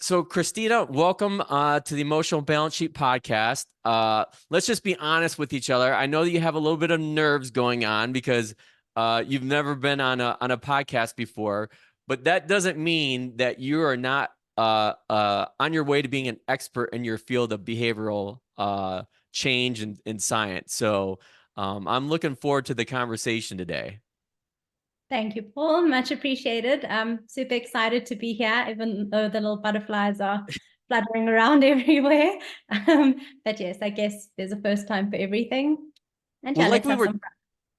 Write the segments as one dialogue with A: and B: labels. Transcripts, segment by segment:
A: So Christina, welcome to the Emotional Balance Sheet podcast. Let's just be honest with each other. I know that you have a little bit of nerves going on because you've never been on a podcast before, but that doesn't mean that you are not on your way to being an expert in your field of behavioral change and science. So I'm looking forward to the conversation today.
B: Thank you, Paul. Much appreciated. I'm super excited to be here, even though the little butterflies are fluttering around everywhere. But yes, I guess there's a first time for everything. And
A: Well,
B: yeah, let's have some fun.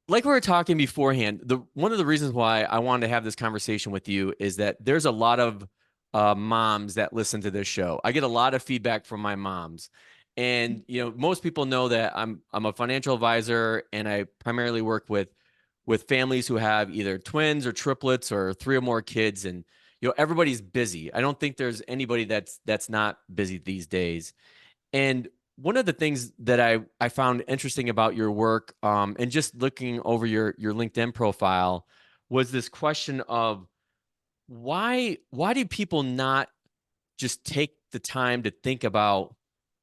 A: like we were talking beforehand, the one of the reasons why I wanted to have this conversation with you is that there's a lot of moms that listen to this show. I get a lot of feedback from my moms, and most people know that I'm a financial advisor, and I primarily work with families who have either twins or triplets or three or more kids, and everybody's busy. I don't think there's anybody that's not busy these days. And one of the things that I found interesting about your work, and just looking over your LinkedIn profile, was this question of why do people not just take the time to think about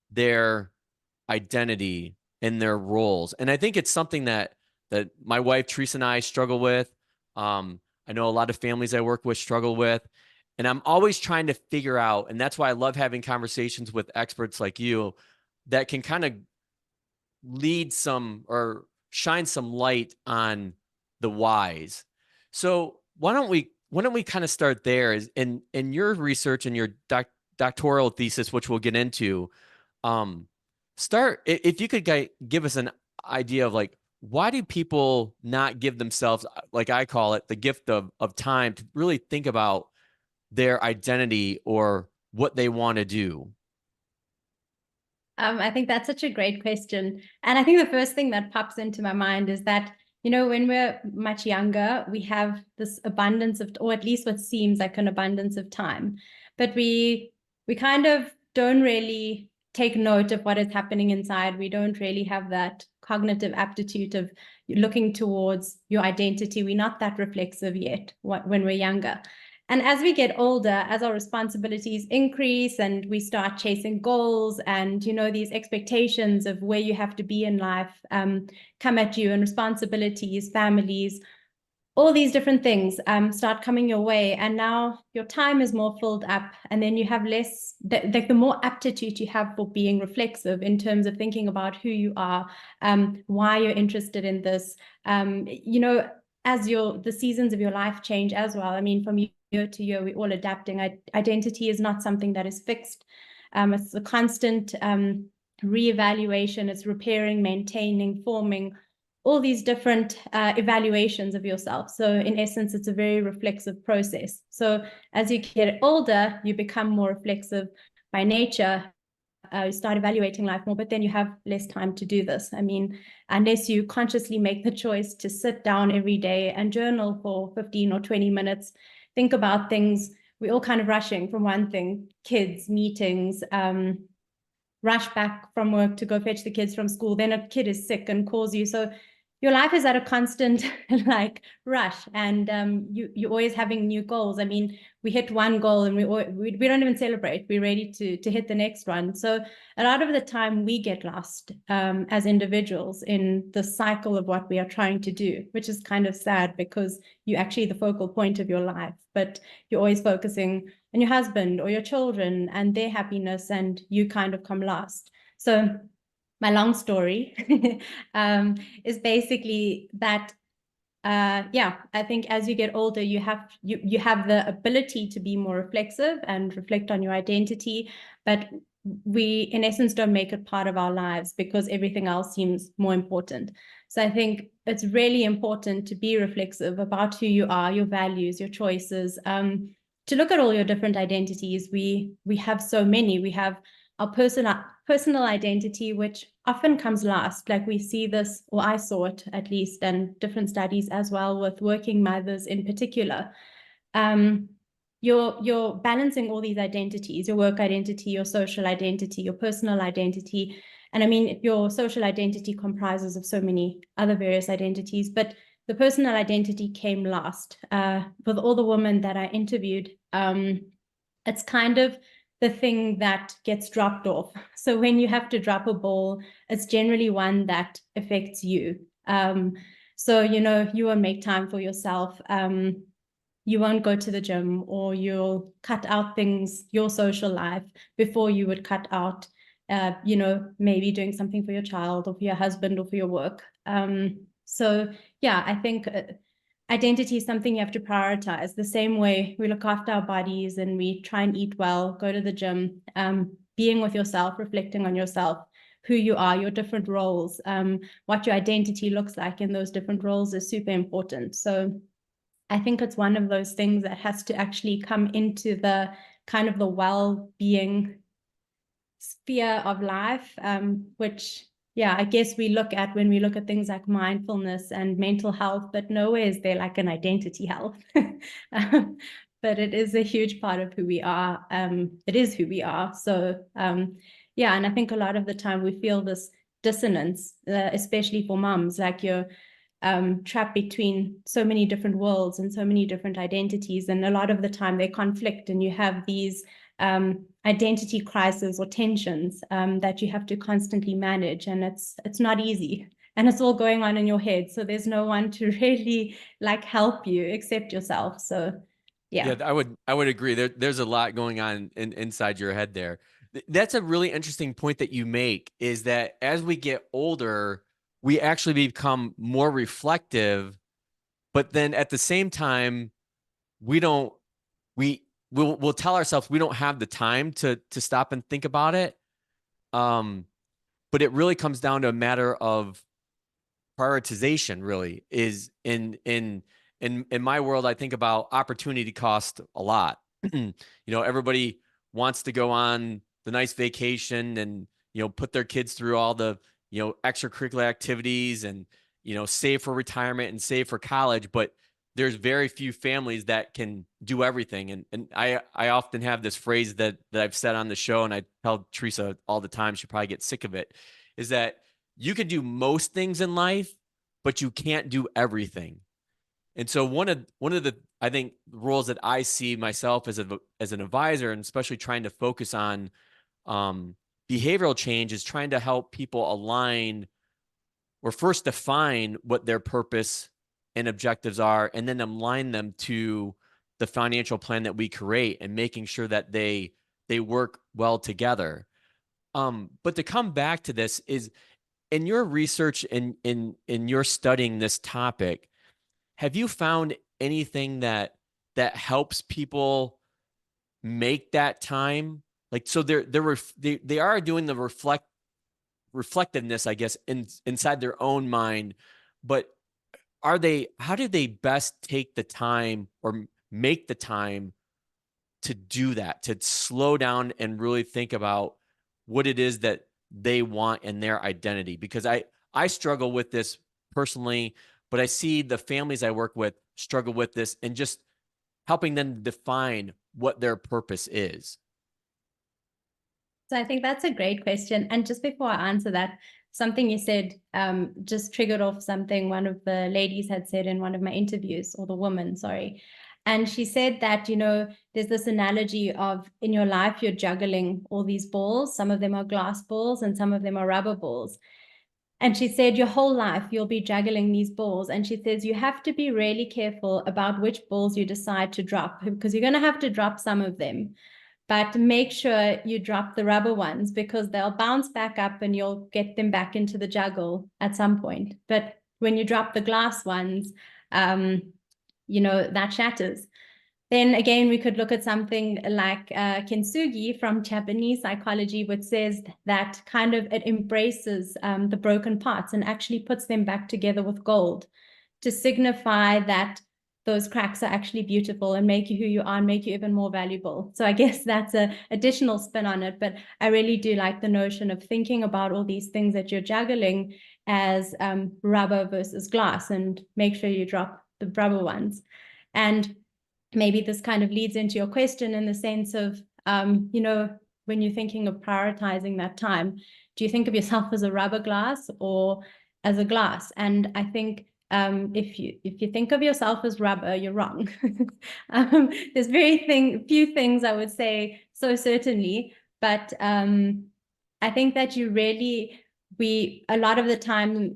A: their identity and their roles? And I think it's something that my wife Teresa and I struggle with. I know a lot of families I work with struggle with, and I'm always trying to figure out. And that's why I love having conversations with experts like you that can kind of lead some or shine some light on the whys. So why don't we kind of start there? Is in your research and your doctoral thesis, which we'll get into. Um, start if you could give us an idea of like why do people not give themselves, like I call it, the gift of time to really think about their identity or what they want to do?
B: I think that's such a great question. And I think the first thing that pops into my mind is that, when we're much younger, we have this abundance of, or at least what seems like an abundance of time. But we kind of don't really take note of what is happening inside. We don't really have that cognitive aptitude of looking towards your identity. We're not that reflexive yet when we're younger. And as we get older, as our responsibilities increase and we start chasing goals and, these expectations of where you have to be in life come at you, and responsibilities, families, all these different things start coming your way. And now your time is more filled up, and then you have less, the more aptitude you have for being reflexive in terms of thinking about who you are, why you're interested in this, as the seasons of your life change as well. I mean, from year to year, we're all adapting. Identity is not something that is fixed. It's a constant reevaluation. It's repairing, maintaining, forming, all these different evaluations of yourself. So in essence, it's a very reflexive process. So as you get older, you become more reflexive by nature. You start evaluating life more, but then you have less time to do this. I mean, unless you consciously make the choice to sit down every day and journal for 15 or 20 minutes, think about things. We're all kind of rushing from one thing, kids, meetings, rush back from work to go fetch the kids from school. Then a kid is sick and calls you. So your life is at a constant like rush, and you're always having new goals. I mean, we hit one goal and we don't even celebrate. We're ready to hit the next one. So a lot of the time we get lost as individuals in the cycle of what we are trying to do, which is kind of sad because you're actually the focal point of your life, but you're always focusing on your husband or your children and their happiness, and you kind of come last. So my long story is basically that I think as you get older, you have the ability to be more reflexive and reflect on your identity, but we in essence don't make it part of our lives because everything else seems more important. So I think it's really important to be reflexive about who you are, your values, your choices, to look at all your different identities. We have so many. We have our personal identity, which often comes last. Like we see this, or I saw it at least, and different studies as well with working mothers in particular. You're balancing all these identities, your work identity, your social identity, your personal identity. And I mean, your social identity comprises of so many other various identities, but the personal identity came last. With all the women that I interviewed, it's kind of the thing that gets dropped off. So when you have to drop a ball, it's generally one that affects you. So, you won't make time for yourself. You won't go to the gym, or you'll cut out things, your social life, before you would cut out, maybe doing something for your child or for your husband or for your work. So yeah, I think identity is something you have to prioritize. The same way we look after our bodies and we try and eat well, go to the gym, being with yourself, reflecting on yourself, who you are, your different roles, what your identity looks like in those different roles is super important. So I think it's one of those things that has to actually come into the kind of the well-being sphere of life, which, yeah, I guess we look at when we look at things like mindfulness and mental health, but nowhere is there like an identity health. But it is a huge part of who we are. It is who we are. So, yeah, and I think a lot of the time we feel this dissonance, especially for moms, like you're trapped between so many different worlds and so many different identities. And a lot of the time they conflict, and you have these identity crises or tensions that you have to constantly manage. And it's not easy. And it's all going on in your head. So there's no one to really like help you except yourself. So yeah.
A: Yeah, I would agree. There's a lot going on inside your head there. That's a really interesting point that you make, is that as we get older, we actually become more reflective, but then at the same time, we don't we'll tell ourselves we don't have the time to stop and think about it. But it really comes down to a matter of prioritization, really. Is in my world, I think about opportunity cost a lot. Everybody wants to go on the nice vacation and put their kids through all the extracurricular activities and save for retirement and save for college, but there's very few families that can do everything. And I often have this phrase that I've said on the show, and I tell Teresa all the time, she probably gets sick of it, is that you can do most things in life, but you can't do everything. And so one of the, I think, roles that I see myself as an advisor, and especially trying to focus on behavioral change, is trying to help people align, or first define what their purpose and objectives are, and then align them to the financial plan that we create, and making sure that they work well together. But to come back to this, is in your research, in your studying this topic, have you found anything that helps people make that time? Like, so they are doing the reflectiveness, I guess, inside their own mind, but how do they best take the time, or make the time, to do that, to slow down and really think about what it is that they want in their identity? Because I struggle with this personally, but I see the families I work with struggle with this, and just helping them define what their purpose is.
B: So I think that's a great question. And just before I answer that, something you said just triggered off something one of the ladies had said in one of my interviews, or the woman, sorry. And she said that, there's this analogy of, in your life, you're juggling all these balls. Some of them are glass balls and some of them are rubber balls. And she said, your whole life, you'll be juggling these balls. And she says, you have to be really careful about which balls you decide to drop, because you're going to have to drop some of them. But make sure you drop the rubber ones, because they'll bounce back up and you'll get them back into the juggle at some point. But when you drop the glass ones, that shatters. Then again, we could look at something like kintsugi from Japanese psychology, which says that kind of it embraces the broken parts and actually puts them back together with gold, to signify that those cracks are actually beautiful and make you who you are and make you even more valuable. So I guess that's an additional spin on it. But I really do like the notion of thinking about all these things that you're juggling as rubber versus glass, and make sure you drop the rubber ones. And maybe this kind of leads into your question, in the sense of, when you're thinking of prioritizing that time, do you think of yourself as a rubber glass or as a glass? And I think if you think of yourself as rubber, you're wrong. There's few things I would say so certainly. But I think that a lot of the time,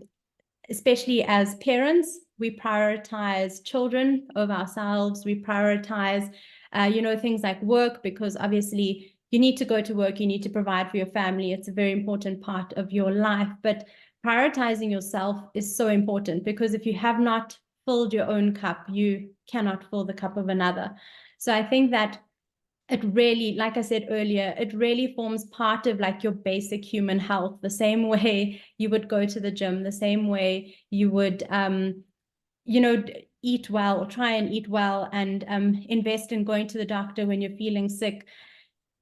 B: especially as parents, we prioritize children over ourselves. We prioritize, things like work, because obviously you need to go to work, you need to provide for your family. It's a very important part of your life. But prioritizing yourself is so important, because if you have not filled your own cup, you cannot fill the cup of another. So I think that it really, like I said earlier, it really forms part of like your basic human health, the same way you would go to the gym, the same way you would, eat well, or try and eat well, and invest in going to the doctor when you're feeling sick.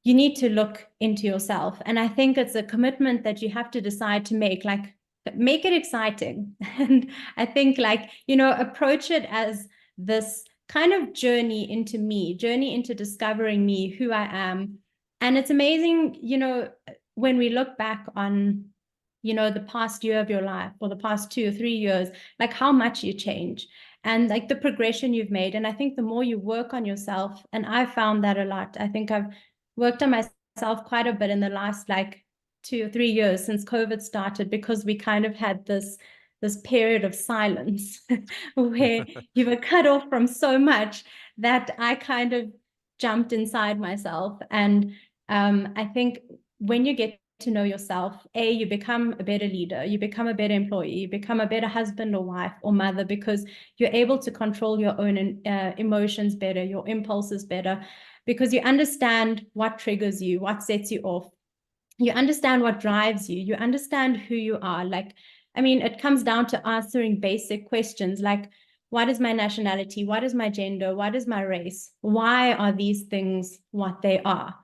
B: You need to look into yourself. And I think it's a commitment that you have to decide to make, like, make it exciting. And I think, like, approach it as this kind of journey into discovering me, who I am. And it's amazing, when we look back on, the past year of your life, or the past 2 or 3 years, like how much you change and like the progression you've made. And I think the more you work on yourself, and I've found that a lot. I think I've worked on myself quite a bit in the last like 2 or 3 years since COVID started, because we kind of had this period of silence where you were cut off from so much, that I kind of jumped inside myself. And I think when you get to know yourself, you become a better leader, you become a better employee, you become a better husband or wife or mother, because you're able to control your own emotions better, your impulses better, because you understand what triggers you, what sets you off. You understand what drives you. You understand who you are. Like, I mean, it comes down to answering basic questions like, what is my nationality? What is my gender? What is my race? Why are these things what they are?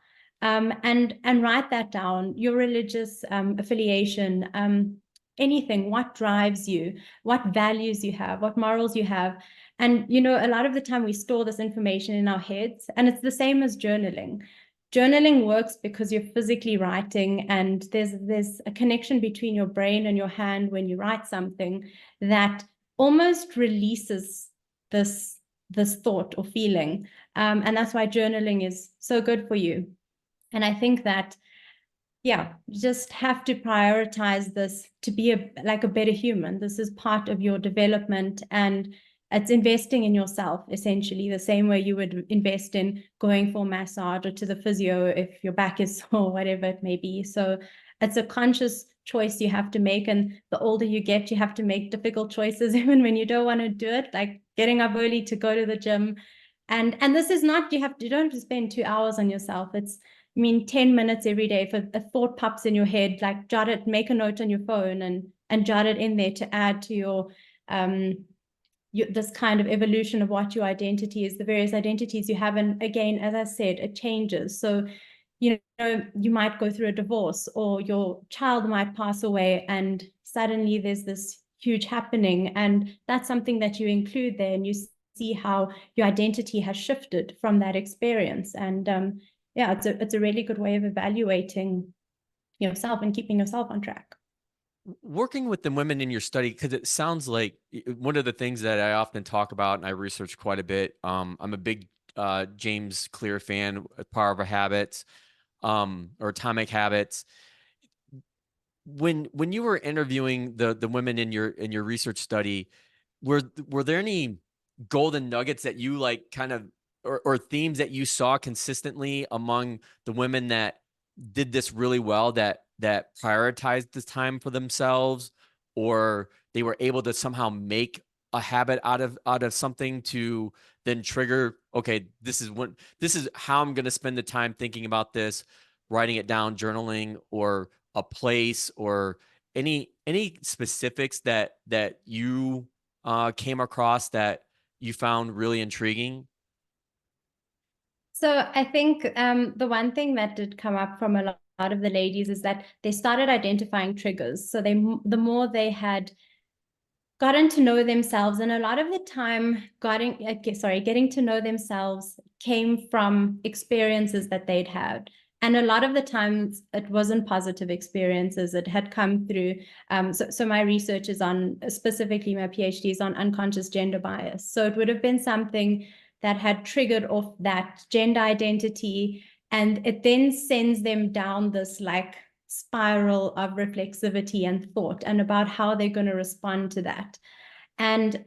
B: And write that down. Your religious affiliation, anything, what drives you, what values you have, what morals you have. And, a lot of the time we store this information in our heads, and it's the same as journaling. Journaling works because you're physically writing, and there's a connection between your brain and your hand when you write something that almost releases this thought or feeling. And that's why journaling is so good for you. And I think that, yeah, you just have to prioritize this to be a better human. This is part of your development, and it's investing in yourself, essentially, the same way you would invest in going for a massage or to the physio if your back is sore, whatever it may be. So it's a conscious choice you have to make. And the older you get, you have to make difficult choices, even when you don't want to do it, like getting up early to go to the gym. And this is not, you don't have to spend 2 hours on yourself. It's, 10 minutes every day. If a thought pops in your head, like jot it, make a note on your phone and jot it in there to add to your this kind of evolution of what your identity is, the various identities you have. And again, as I said, it changes. So, you might go through a divorce, or your child might pass away, and suddenly there's this huge happening. And that's something that you include there, and you see how your identity has shifted from that experience. And yeah, it's a really good way of evaluating yourself and keeping yourself on track.
A: Working with the women in your study, because it sounds like one of the things that I often talk about and I research quite a bit. I'm a big James Clear fan, Power of Habits, or Atomic Habits. When you were interviewing the women in your research study, were there any golden nuggets that you like kind of, or themes that you saw consistently among the women that did this really well, that prioritized this time for themselves, or they were able to somehow make a habit out of something to then trigger, okay, this is how I'm going to spend the time thinking about this, writing it down, journaling, or a place, or any specifics that you came across that you found really intriguing?
B: So I think the one thing that did come up from a lot of the ladies is that they started identifying triggers. So the more they had gotten to know themselves, and a lot of the time getting to know themselves came from experiences that they'd had. And a lot of the times it wasn't positive experiences. It had come through. So my research is on, specifically my PhD is on unconscious gender bias. So it would have been something that had triggered off that gender identity, And it then sends them down this like spiral of reflexivity and thought and about how they're going to respond to that. And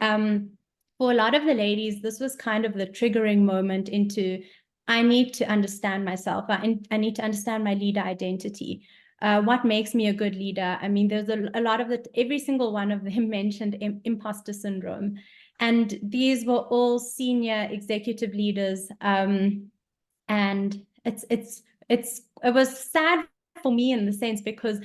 B: for a lot of the ladies, this was kind of the triggering moment into, I need to understand myself. I need to understand my leader identity. What makes me a good leader? I mean, there's a lot of every single one of them mentioned imposter syndrome. And these were all senior executive leaders. And it was sad for me in the sense because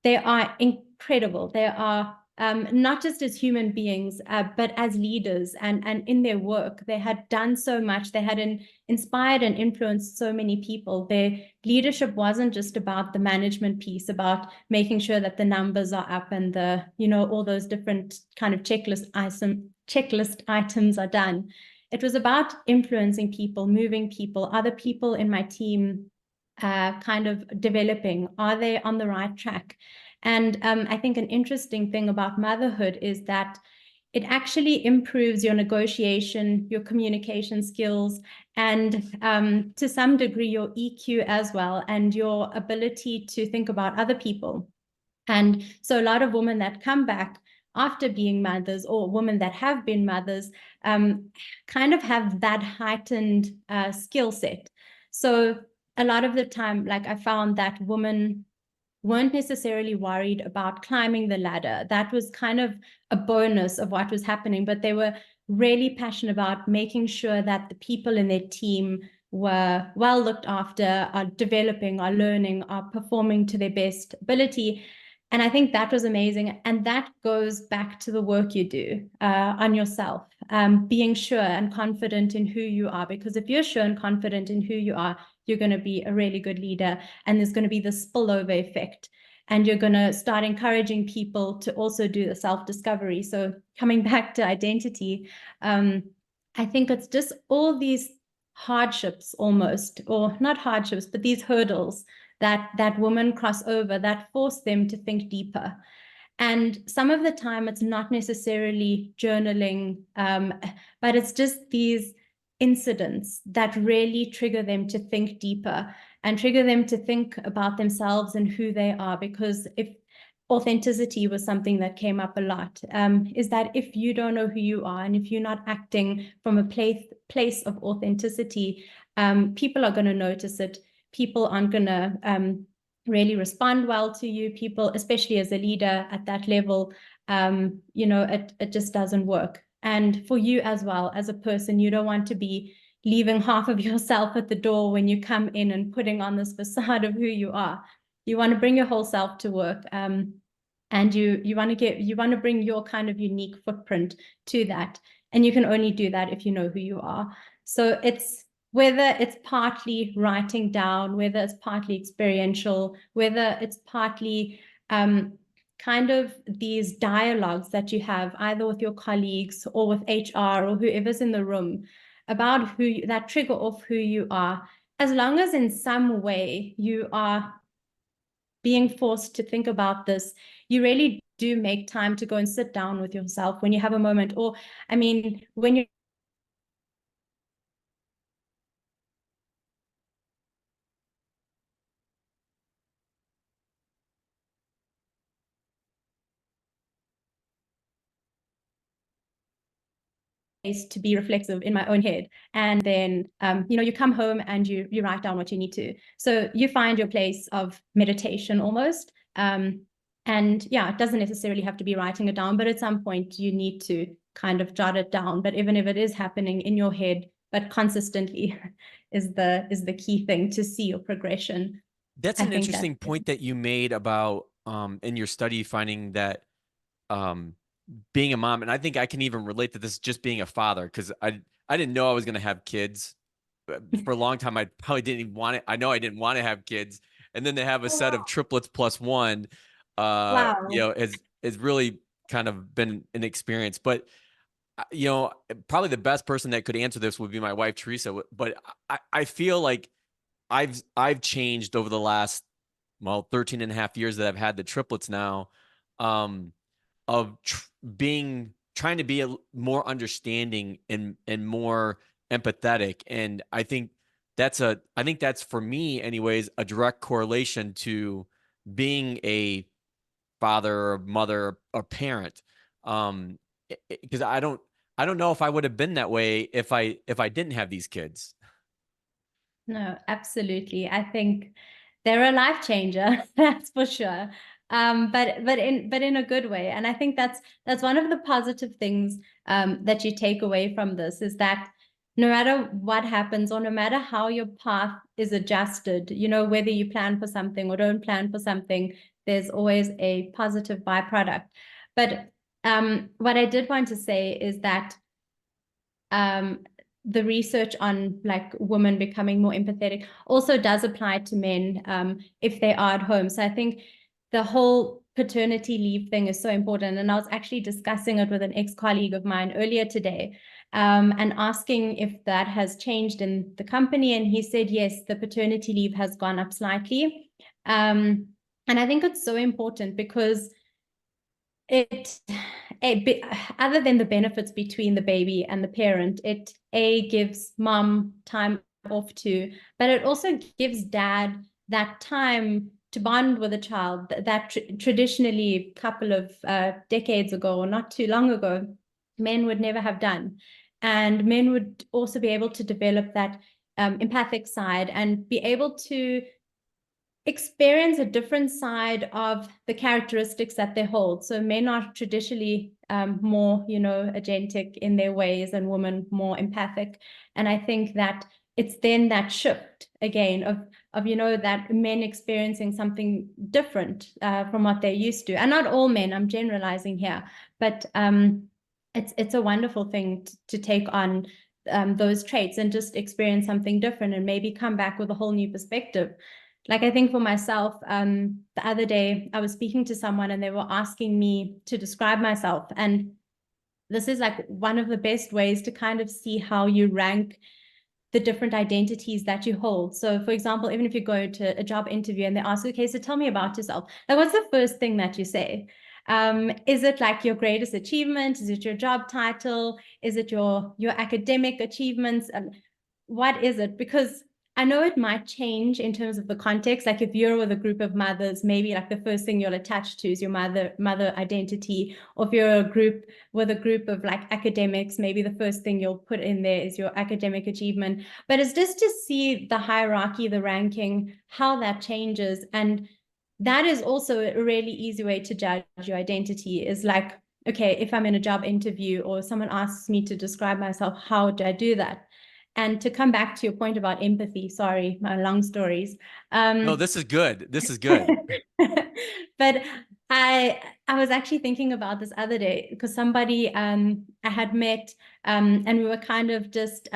B: they are incredible. They are not just as human beings, but as leaders and in their work. They had done so much. They had inspired and influenced so many people. Their leadership wasn't just about the management piece, about making sure that the numbers are up and the, all those different kind of checklist items are done. It was about influencing people, moving people, other people in my team kind of developing. Are they on the right track? And I think an interesting thing about motherhood is that it actually improves your negotiation, your communication skills, and to some degree, your EQ as well, and your ability to think about other people. And so a lot of women that come back after being mothers or women that have been mothers kind of have that heightened skill set. So a lot of the time, like I found that women weren't necessarily worried about climbing the ladder. That was kind of a bonus of what was happening, but they were really passionate about making sure that the people in their team were well looked after, are developing, are learning, are performing to their best ability. And I think that was amazing. And that goes back to the work you do on yourself, being sure and confident in who you are. Because if you're sure and confident in who you are, you're going to be a really good leader. And there's going to be the spillover effect. And you're going to start encouraging people to also do the self-discovery. So coming back to identity, I think it's just all these hardships almost, or not hardships, but these hurdles that women cross over that force them to think deeper. And some of the time it's not necessarily journaling, but it's just these incidents that really trigger them to think deeper and trigger them to think about themselves and who they are. Because if authenticity was something that came up a lot, is that if you don't know who you are and if you're not acting from a place of authenticity, people are going to notice it. People aren't going to really respond well to you. People, especially as a leader at that level, it just doesn't work. And for you as well, as a person, you don't want to be leaving half of yourself at the door when you come in and putting on this facade of who you are. You want to bring your whole self to work. And you want to bring your kind of unique footprint to that. And you can only do that if you know who you are. So it's whether it's partly writing down, whether it's partly experiential, whether it's partly kind of these dialogues that you have either with your colleagues or with HR or whoever's in the room about that trigger off who you are, as long as in some way you are being forced to think about this, you really do make time to go and sit down with yourself when you have a moment. Or, I mean, when you're to be reflexive in my own head, and then you come home and you write down what you need to, so you find your place of meditation almost. And yeah, it doesn't necessarily have to be writing it down, but at some point you need to kind of jot it down. But even if it is happening in your head, but consistently is the key thing to see your progression.
A: That's
B: I
A: an
B: think
A: interesting point that you made about in your study finding that um being a mom, and I think I can even relate to this just being a father, because I didn't know I was going to have kids. For a long time I probably didn't even want it. I know I didn't want to have kids, and then to have a
B: Oh,
A: set
B: wow.
A: of triplets plus one
B: Wow.
A: has really kind of been an experience. But probably the best person that could answer this would be my wife Teresa. But I feel like I've changed over the last 13 and a half years that I've had the triplets now, um of trying to be more understanding and more empathetic. And I think I think that's, for me anyways, a direct correlation to being a father or mother or parent. Because I don't know if I would have been that way if I didn't have these kids.
B: No, absolutely. I think they're a life changer, that's for sure. But in a good way. And I think that's one of the positive things that you take away from this, is that no matter what happens, or no matter how your path is adjusted, you know, whether you plan for something or don't plan for something, there's always a positive byproduct. But what I did want to say is that um, the research on like women becoming more empathetic also does apply to men if they are at home. So I think the whole paternity leave thing is so important. And I was actually discussing it with an ex-colleague of mine earlier today, and asking if that has changed in the company. And he said, yes, the paternity leave has gone up slightly. And I think it's so important because it other than the benefits between the baby and the parent, it gives mom time off too, but it also gives dad that time to bond with a child that traditionally a couple of decades ago, or not too long ago, men would never have done. And men would also be able to develop that empathic side and be able to experience a different side of the characteristics that they hold. So men are traditionally more, you know, agentic in their ways, and women more empathic. And I think that it's then that shift again of you know, that men experiencing something different from what they're used to. And not all men, I'm generalizing here, but it's a wonderful thing to take on those traits and just experience something different, and maybe come back with a whole new perspective. Like, I think for myself, the other day I was speaking to someone and they were asking me to describe myself. And this is like one of the best ways to kind of see how you rank the different identities that you hold. So for example, even if you go to a job interview and they ask, okay, so tell me about yourself. Like, what's the first thing that you say? Is it like your greatest achievement? Is it your job title? Is it your academic achievements? What is it? Because I know it might change in terms of the context. Like if you're with a group of mothers, maybe like the first thing you'll attach to is your mother identity. Or if you're with a group of like academics, maybe the first thing you'll put in there is your academic achievement. But it's just to see the hierarchy, the ranking, how that changes. And that is also a really easy way to judge your identity, is like, okay, if I'm in a job interview or someone asks me to describe myself, how do I do that? And to come back to your point about empathy, sorry, my long stories.
A: No, this is good. This is good.
B: But I was actually thinking about this other day, because somebody I had met, and we were kind of just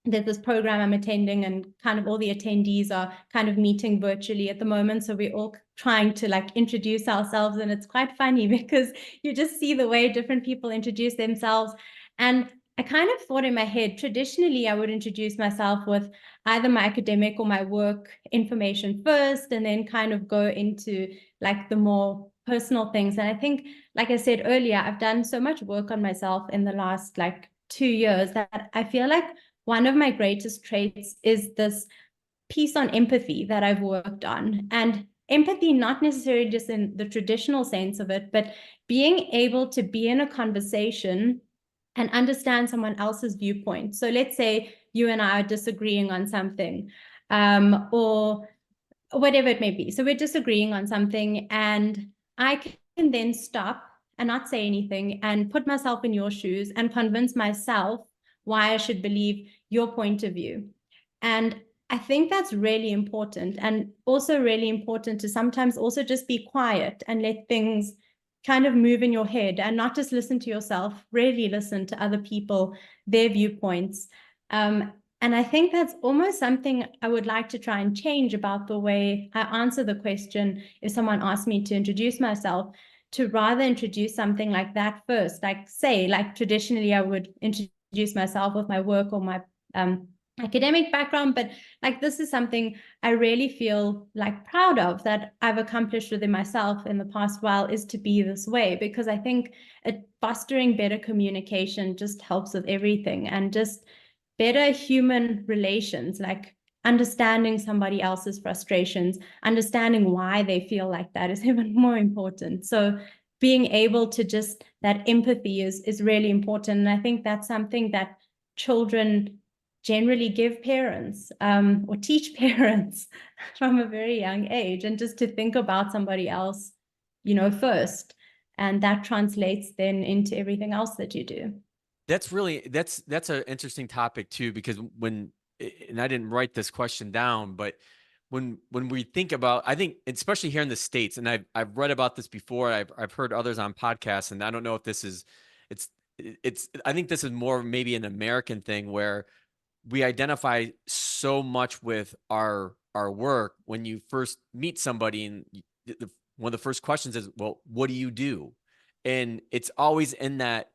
B: there's this program I'm attending, and kind of all the attendees are kind of meeting virtually at the moment. So we're all trying to like introduce ourselves, and it's quite funny because you just see the way different people introduce themselves. And I kind of thought in my head, traditionally, I would introduce myself with either my academic or my work information first, and then kind of go into like the more personal things. And I think, like I said earlier, I've done so much work on myself in the last like 2 years that I feel like one of my greatest traits is this piece on empathy that I've worked on. And empathy, not necessarily just in the traditional sense of it, but being able to be in a conversation and understand someone else's viewpoint. So let's say you and I are disagreeing on something, or whatever it may be. So we're disagreeing on something, and I can then stop and not say anything and put myself in your shoes and convince myself why I should believe your point of view. And I think that's really important, and also really important to sometimes also just be quiet and let things kind of move in your head, and not just listen to yourself, really listen to other people, their viewpoints. And I think that's almost something I would like to try and change about the way I answer the question if someone asks me to introduce myself, to rather introduce something like that first. Like, say, like traditionally I would introduce myself with my work or my academic background, but like this is something I really feel like proud of that I've accomplished within myself in the past while, is to be this way, because I think fostering better communication just helps with everything. And just better human relations, like understanding somebody else's frustrations, understanding why they feel like that is even more important. So being able to just, that empathy is really important. And I think that's something that children generally give parents, or teach parents from a very young age, and just to think about somebody else, first. And that translates then into everything else that you do.
A: That's an interesting topic too, because and I didn't write this question down, but when we think about, I think especially here in the States, and I've read about this before, I've heard others on podcasts, and I don't know if this is it's I think this is more maybe an American thing where we identify so much with our work. When you first meet somebody, and one of the first questions is, well, what do you do? And it's always in that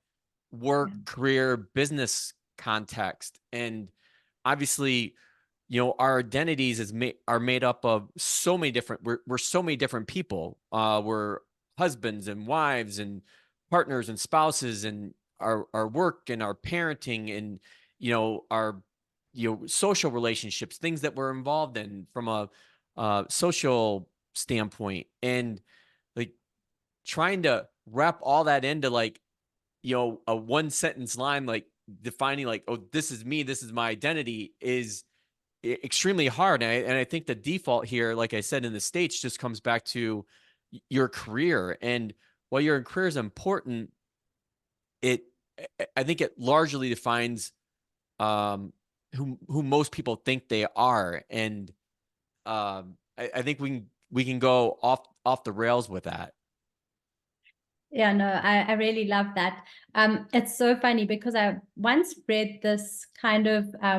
A: work, career, business context. And obviously, our identities are made up of so many different, we're so many different people. We're husbands and wives and partners and spouses, and our work and our parenting, and our social relationships, things that we're involved in from a social standpoint. And like trying to wrap all that into like a one sentence line, like defining like, oh, this is me, this is my identity, is extremely hard. And I think the default here, like I said, in the States, just comes back to your career. And while your career is important, it I think it largely defines who most people think they are. And I think we can go off the rails with that.
B: Yeah, no, I really love that. It's so funny because I once read this kind of, I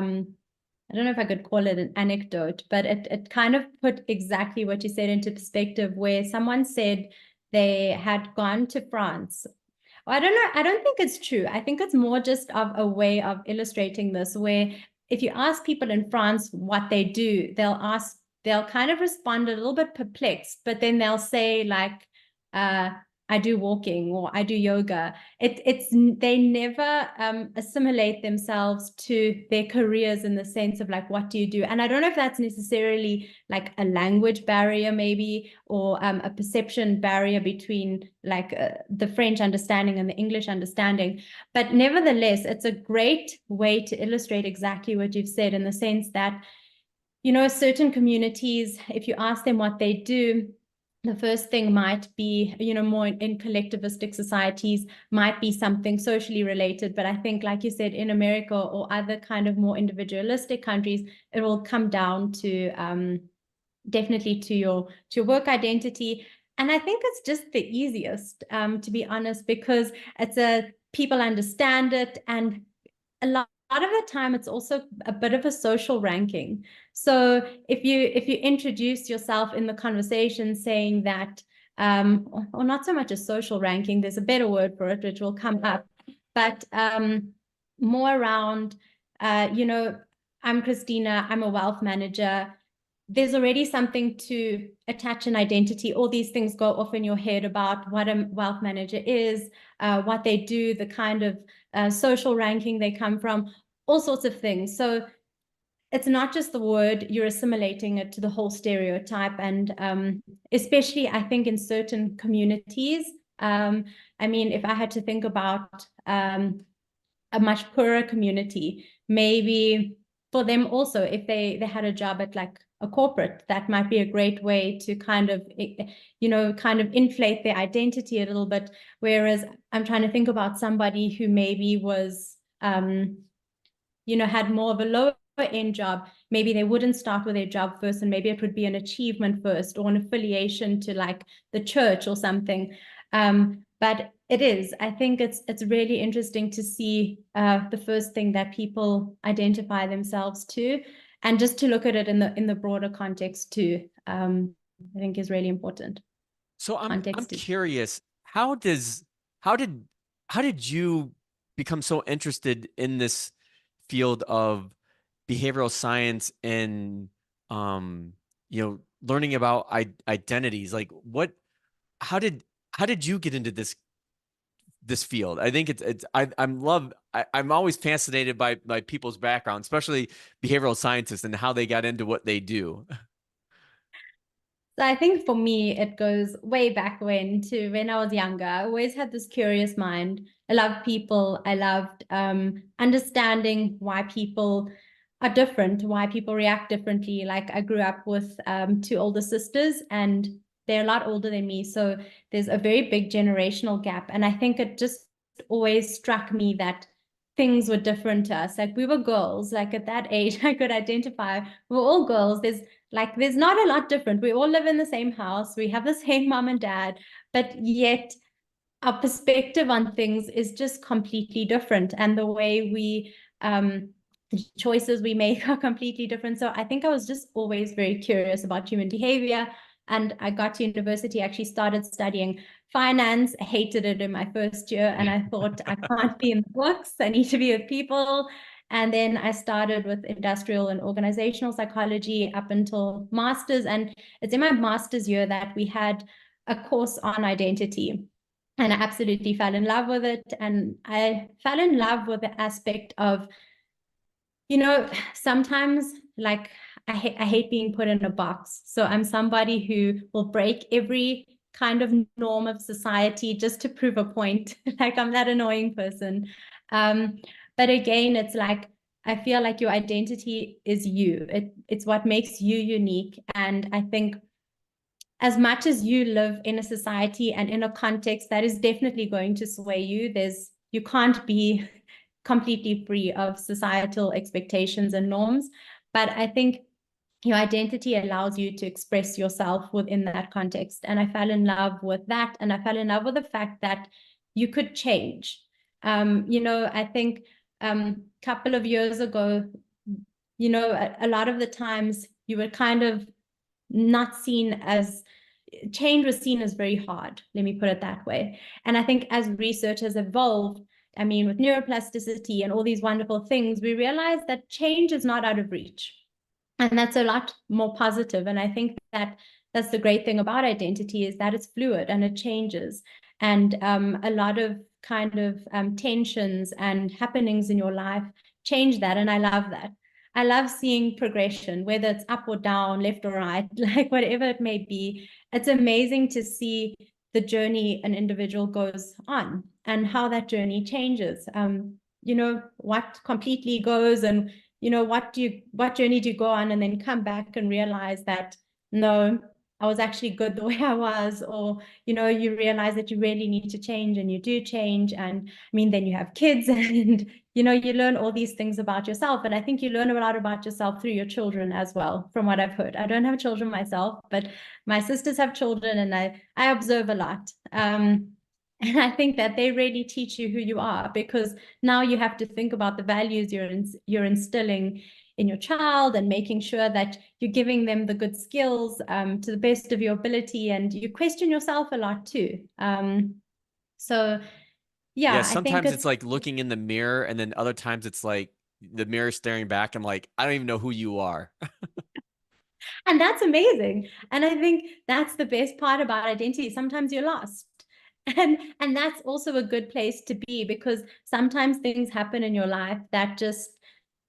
B: don't know if I could call it an anecdote, but it kind of put exactly what you said into perspective, where someone said they had gone to France. Well, I don't know. I don't think it's true. I think it's more just of a way of illustrating this, where if you ask people in France what they do, they'll kind of respond a little bit perplexed, but then they'll say like, uh, I do walking or I do yoga. They never assimilate themselves to their careers in the sense of like, what do you do? And I don't know if that's necessarily like a language barrier maybe, or a perception barrier between like the French understanding and the English understanding. But nevertheless, it's a great way to illustrate exactly what you've said, in the sense that, certain communities, if you ask them what they do, the first thing might be, more in collectivistic societies, might be something socially related. But I think, like you said, in America or other kind of more individualistic countries, it will come down to definitely to your work identity. And I think it's just the easiest, to be honest, because people understand it, and a lot of the time it's also a bit of a social ranking. So if you introduce yourself in the conversation saying that, or not so much a social ranking, there's a better word for it which will come up, but more around, I'm Christina, I'm a wealth manager. There's already something to attach an identity. All these things go off in your head about what a wealth manager is, what they do, the kind of social ranking they come from, all sorts of things. So it's not just the word, you're assimilating it to the whole stereotype. And especially, I think, in certain communities, I mean, if I had to think about a much poorer community, maybe for them also, if they had a job at like a corporate, that might be a great way to kind of inflate their identity a little bit. Whereas I'm trying to think about somebody who maybe was had more of a lower end job. Maybe they wouldn't start with their job first, and maybe it would be an achievement first, or an affiliation to like the church or something. But I think it's really interesting to see the first thing that people identify themselves to, and just to look at it in the broader context too. I think is really important.
A: So I'm
B: Context is
A: curious, how did you become so interested in this field of behavioral science, and learning about identities? Like how did you get into this this field. I think I'm always fascinated by people's background, especially behavioral scientists and how they got into what they do.
B: So I think for me, it goes way back when I was younger. I always had this curious mind. I loved people. I loved understanding why people are different, why people react differently. Like I grew up with two older sisters, and they're a lot older than me. So there's a very big generational gap. And I think it just always struck me that things were different to us. Like we were girls, like at that age, I could identify we're all girls. There's not a lot different. We all live in the same house. We have the same mom and dad, but yet our perspective on things is just completely different. And the way the choices we make are completely different. So I think I was just always very curious about human behavior. And I got to university, actually started studying finance, hated it in my first year. And I thought, I can't be in the books. I need to be with people. And then I started with industrial and organizational psychology up until master's. And it's in my master's year that we had a course on identity. And I absolutely fell in love with it. And I fell in love with the aspect of, sometimes like I hate being put in a box. So I'm somebody who will break every kind of norm of society just to prove a point. Like I'm that annoying person. Um, but again, it's like I feel like your identity is you. It's what makes you unique. And I think as much as you live in a society and in a context that is definitely going to sway you, you can't be completely free of societal expectations and norms. But I think your identity allows you to express yourself within that context. And I fell in love with that. And I fell in love with the fact that you could change. I think a couple of years ago, a lot of the times you were kind of not seen as change was seen as very hard, let me put it that way. And I think as research has evolved, I mean, with neuroplasticity and all these wonderful things, we realize that change is not out of reach. And that's a lot more positive. And I think that that's the great thing about identity is that it's fluid and it changes. And a lot of kind of tensions and happenings in your life change that. And I love that. I love seeing progression, whether it's up or down, left or right, like whatever it may be. It's amazing to see the journey an individual goes on and how that journey changes. What completely goes and what journey do you go on and then come back and realize that no, I was actually good the way I was, or you realize that you really need to change and you do change. And I mean, then you have kids and you learn all these things about yourself. And I think you learn a lot about yourself through your children as well, from what I've heard. I don't have children myself, but my sisters have children and I observe a lot. And I think that they really teach you who you are, because now you have to think about the values you're instilling in your child and making sure that you're giving them the good skills to the best of your ability. And you question yourself a lot too. So
A: Yeah,
B: yeah, I think
A: sometimes it's like looking in the mirror, and then other times it's like the mirror staring back. I'm like, I don't even know who you are.
B: and that's amazing. And I think that's the best part about identity. Sometimes you're lost. And that's also a good place to be, because sometimes things happen in your life that just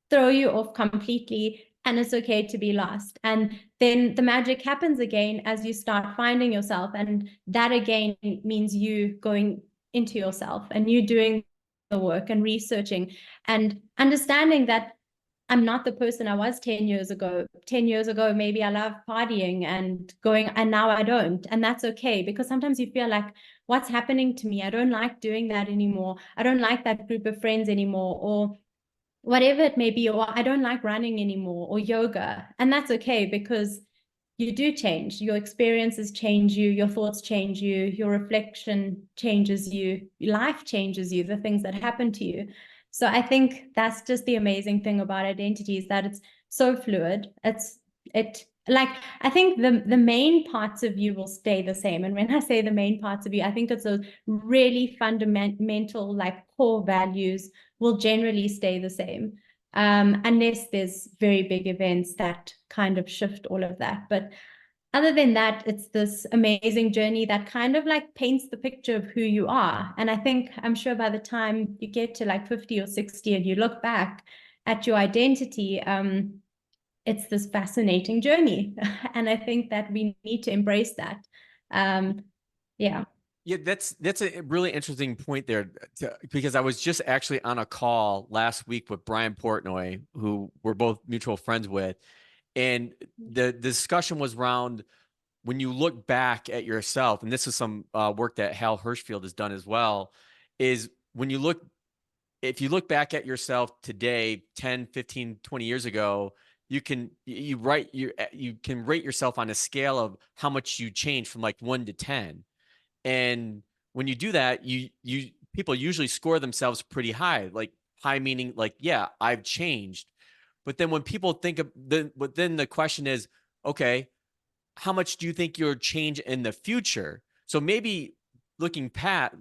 B: throw you off completely, and it's okay to be lost. And then the magic happens again as you start finding yourself, and that again means you going into yourself and you doing the work and researching and understanding that I'm not the person I was 10 years ago. 10 years ago, maybe I loved partying and going, and now I don't. And that's okay, because sometimes you feel like, what's happening to me? I don't like doing that anymore. I don't like that group of friends anymore, or whatever it may be, or I don't like running anymore, or yoga. And that's okay, because you do change. Your experiences change you, your thoughts change you, your reflection changes you, life changes you, the things that happen to you. So I think that's just the amazing thing about identity, is that it's so fluid. I think the main parts of you will stay the same. And when I say the main parts of you, I think it's those really fundamental, like core values will generally stay the same, unless there's very big events that kind of shift all of that. But other than that, it's this amazing journey that kind of like paints the picture of who you are. And I think, I'm sure by the time you get to like 50 or 60 and you look back at your identity, it's this fascinating journey. And I think that we need to embrace that. Yeah.
A: Yeah, that's a really interesting point there, because I was just actually on a call last week with Brian Portnoy, who we're both mutual friends with, and the discussion was around when you look back at yourself, and this is some work that Hal Hirschfield has done as well, is when you look, if you look back at yourself today, 10, 15, 20 years ago, you can you can rate yourself on a scale of how much you changed from like 1 to 10. And when you do that, you people usually score themselves pretty high, like high meaning like, yeah, I've changed. But then when people think of then the question is, okay, how much do you think you'll change in the future? So maybe looking back,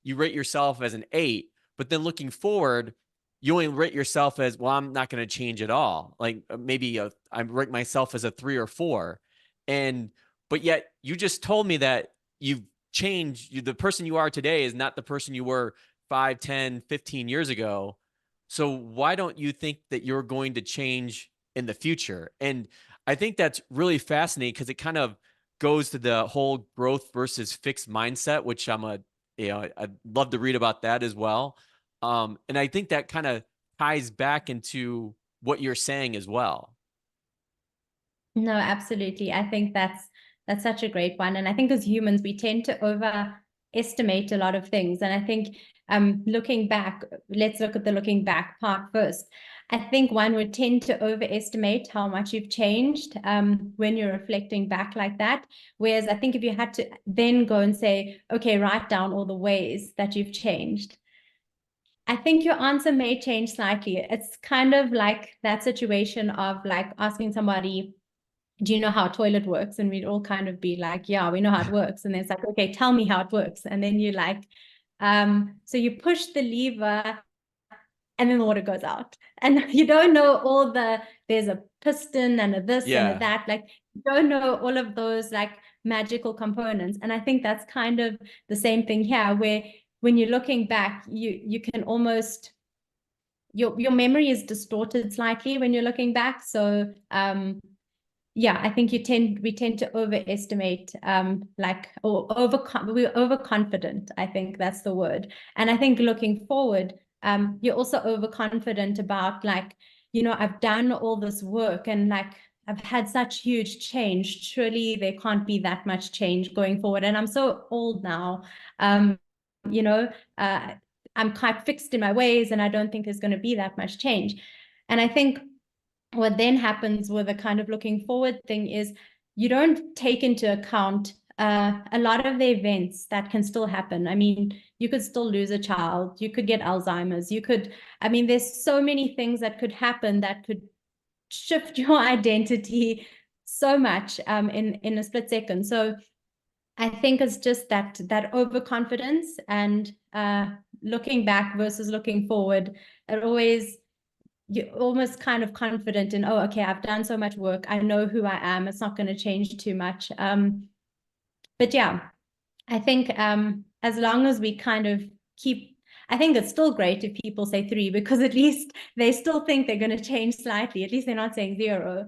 A: you rate yourself as an 8, but then looking forward, you only rate yourself as, well, I'm not going to change at all. Like maybe I rate myself as a 3 or 4. And but yet you just told me that you've changed. The person you are today is not the person you were 5, 10, 15 years ago. So why don't you think that you're going to change in the future? And I think that's really fascinating because it kind of goes to the whole growth versus fixed mindset, which I'd love to read about that as well. And I think that kind of ties back into what you're saying as well.
B: No, absolutely. I think that's such a great one. And I think as humans, we tend to overestimate a lot of things. And I think looking back, let's look at the looking back part first. I think one would tend to overestimate how much you've changed when you're reflecting back like that. Whereas I think if you had to then go and say, okay, write down all the ways that you've changed, I think your answer may change slightly. It's kind of like that situation of like asking somebody, do you know how a toilet works? And we'd all kind of be like, yeah, we know how it works. And then it's like, okay, tell me how it works. And then you're like, so you push the lever and then the water goes out. And you don't know there's a piston and a this and a
A: Yeah.
B: that. Like, you don't know all of those like magical components. And I think that's kind of the same thing here, where when you're looking back, you can almost, your memory is distorted slightly when you're looking back. So yeah, I think we tend to overestimate, we're overconfident. I think that's the word. And I think looking forward, you're also overconfident about like, I've done all this work and like I've had such huge change. Surely there can't be that much change going forward. And I'm so old now. You know, I'm quite fixed in my ways, and I don't think there's going to be that much change. And I think what then happens with a kind of looking forward thing is you don't take into account a lot of the events that can still happen. I mean, you could still lose a child, you could get Alzheimer's, there's so many things that could happen that could shift your identity so much in a split second. So I think it's just that overconfidence and looking back versus looking forward. You're almost kind of confident in, oh, okay, I've done so much work. I know who I am. It's not going to change too much. But yeah, I think as long as we kind of I think it's still great if people say 3, because at least they still think they're going to change slightly. At least they're not saying 0,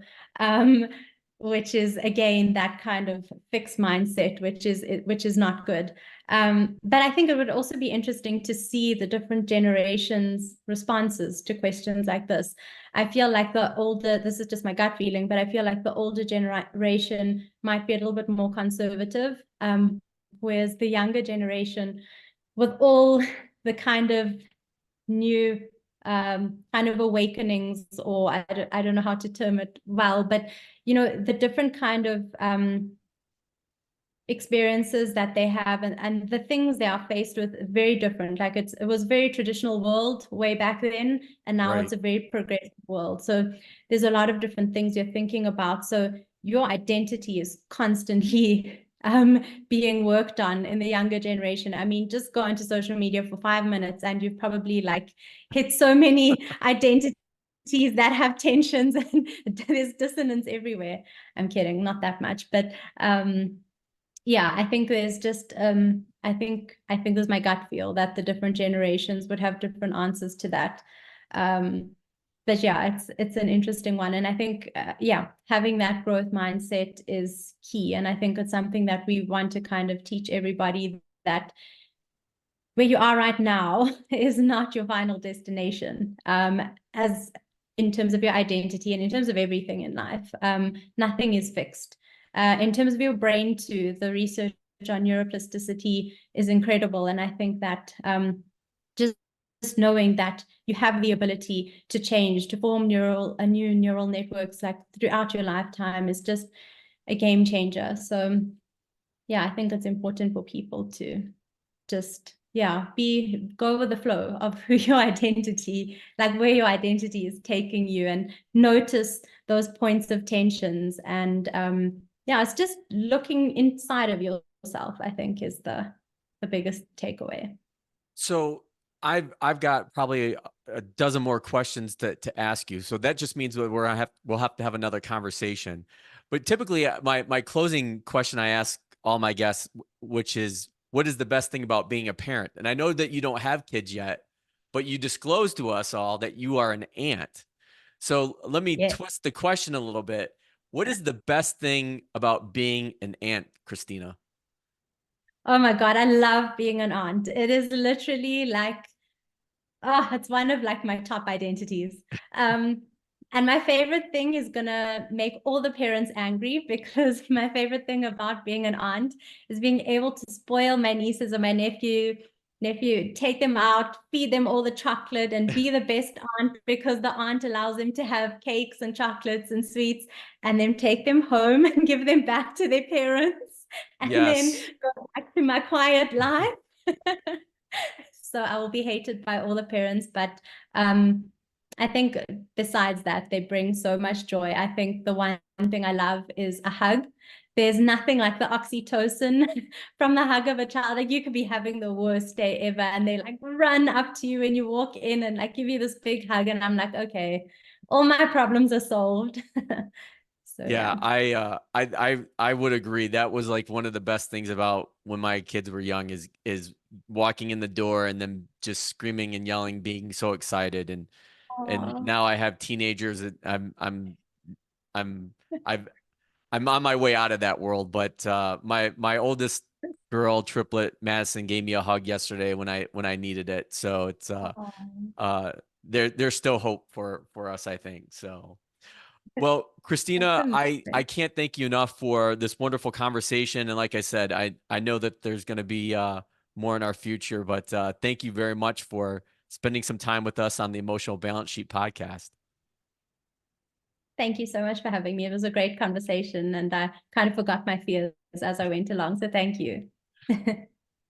B: which is, again, that kind of fixed mindset, which is not good. But I think it would also be interesting to see the different generations' responses to questions like this. I feel like this is just my gut feeling, but I feel like the older generation might be a little bit more conservative, whereas the younger generation, with all the kind of new kind of awakenings, or I don't know how to term it well, but the different kind of experiences that they have, and the things they are faced with, very different. Like it was a very traditional world way back then, and now
A: Right.
B: it's a very progressive world. So there's a lot of different things you're thinking about. So your identity is constantly being worked on in the younger generation. I mean, just go into social media for 5 minutes and you've probably like hit so many identities that have tensions and there's dissonance everywhere. I'm kidding, not that much, but yeah, I think there's just I think there's my gut feel that the different generations would have different answers to that. But yeah, it's an interesting one, and I think yeah, having that growth mindset is key, and I think it's something that we want to kind of teach everybody, that where you are right now is not your final destination. As in terms of your identity and in terms of everything in life, nothing is fixed. In terms of your brain too, the research on neuroplasticity is incredible. And I think that just knowing that you have the ability to change, to form new neural networks like throughout your lifetime is just a game changer. So yeah, I think it's important for people to just go with the flow of who your identity, like where your identity is taking you, and notice those points of tensions. And yeah, it's just looking inside of yourself, I think, is the biggest takeaway.
A: So I've got probably a dozen more questions to ask you. So that just means that we'll have to have another conversation. But typically, my closing question I ask all my guests, which is, what is the best thing about being a parent? And I know that you don't have kids yet, but you disclosed to us all that you are an aunt. So let me
B: Yeah.
A: twist the question a little bit. What is the best thing about being an aunt, Christina?
B: Oh my God, I love being an aunt. It is literally like, oh, it's one of like my top identities. And my favorite thing is gonna make all the parents angry, because my favorite thing about being an aunt is being able to spoil my nieces or my nephew, take them out, feed them all the chocolate, and be the best aunt, because the aunt allows them to have cakes and chocolates and sweets, and then take them home and give them back to their parents, and then
A: Yes.
B: go back to my quiet life. So I will be hated by all the parents, but I think besides that, they bring so much joy. I think the one thing I love is a hug. There's nothing like the oxytocin from the hug of a child. Like, you could be having the worst day ever, and they like run up to you when you walk in and like give you this big hug, and I'm like, okay, all my problems are solved. So
A: Yeah,
B: yeah.
A: I would agree. That was like one of the best things about when my kids were young is walking in the door and then just screaming and yelling, being so excited. And
B: Aww.
A: now I have teenagers that I'm I've I'm on my way out of that world. But my oldest girl triplet Madison gave me a hug yesterday when I needed it. So it's uh there's still hope for us, I think. So well,
B: That's
A: Christina, I
B: amazing.
A: can't thank you enough for this wonderful conversation. And like I said, I know that there's going to be more in our future, but thank you very much for spending some time with us on the Emotional Balance Sheet podcast.
B: Thank you so much for having me. It was a great conversation, and I kind of forgot my fears as I went along. So thank you.